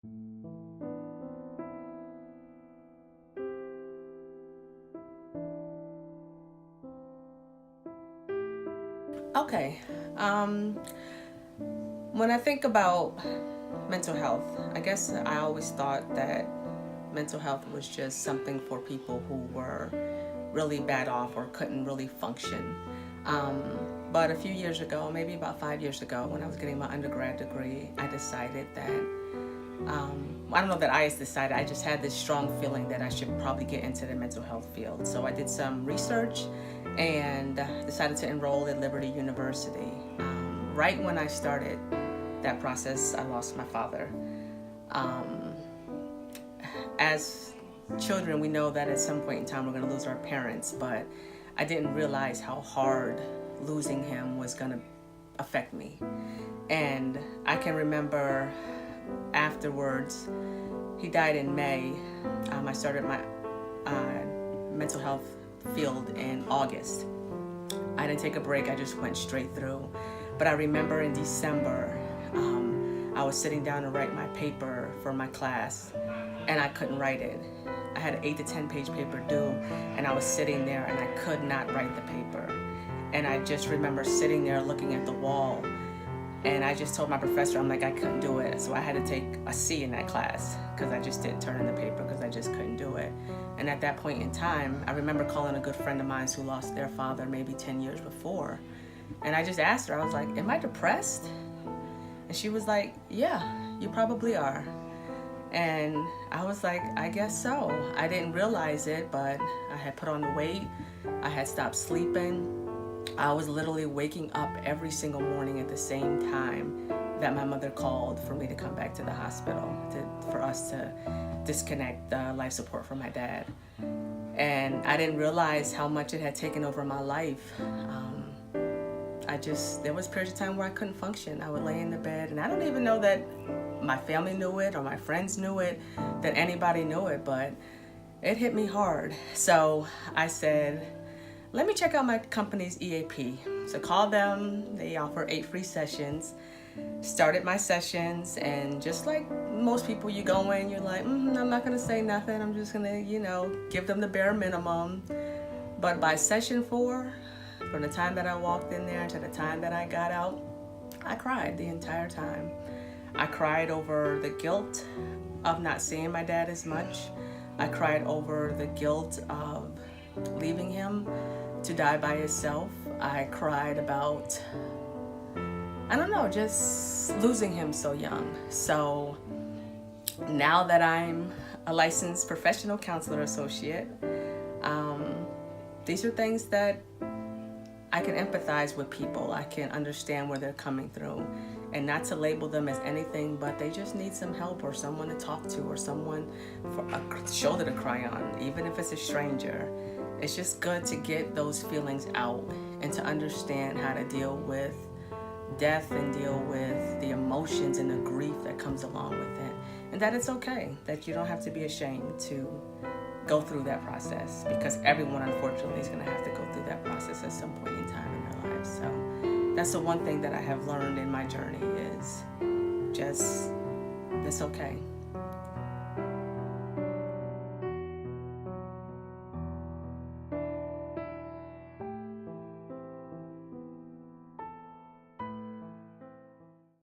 Okay. Um, when I think about mental health, I guess I always thought that mental health was just something for people who were really bad off or couldn't really function. Um, but a few years ago, maybe about 5 years ago, when I was getting my undergrad degree, I decided that I don't know that I decided, I just had this strong feeling that I should probably get into the mental health field. So I did some research and decided to enroll at Liberty University. Right when I started that process, I lost my father. Um, as children, we know that at some point in time we're going to lose our parents, but I didn't realize how hard losing him was going to affect me. And I can remember afterwards, he died in May. I started my mental health field in August. I didn't take a break, I just went straight through. But I remember in December, I was sitting down to write my paper for my class, and I couldn't write it. I had an 8 to 10 page paper due, and I was sitting there and I could not write the paper. And I just remember sitting there looking at the wall, and I just told my professor, I'm like, I couldn't do it. So I had to take a C in that class because I just didn't turn in the paper because I just couldn't do it. And at that point in time, I remember calling a good friend of mine who lost their father maybe 10 years before. And I just asked her, I was like, am I depressed? And she was like, yeah, you probably are. And I was like, I guess so. I didn't realize it, but I had put on the weight. I had stopped sleeping. I was literally waking up every single morning at the same time that my mother called for me to come back to the hospital for us to disconnect life support from my dad. And I didn't realize how much it had taken over my life. There was periods of time where I couldn't function. I would lay in the bed, and I don't even know that my family knew it or my friends knew it, that anybody knew it, but it hit me hard. So I said, let me check out my company's EAP. So called them, they offer 8 free sessions. Started my sessions, and just like most people, you go in, you're like, I'm not gonna say nothing. I'm just gonna, give them the bare minimum. But by session 4, from the time that I walked in there to the time that I got out, I cried the entire time. I cried over the guilt of not seeing my dad as much. I cried over the guilt of leaving him to die by himself. I cried about, I don't know, just losing him so young. So now that I'm a licensed professional counselor associate, these are things that I can empathize with people. I can understand where they're coming through, and not to label them as anything, but they just need some help or someone to talk to or someone for a shoulder to cry on, even if it's a stranger. It's just good to get those feelings out and to understand how to deal with death and deal with the emotions and the grief that comes along with it. And that it's okay, that you don't have to be ashamed to go through that process, because everyone unfortunately is going to have to go through that process at some point in time in their lives. So that's the one thing that I have learned in my journey is just, it's okay.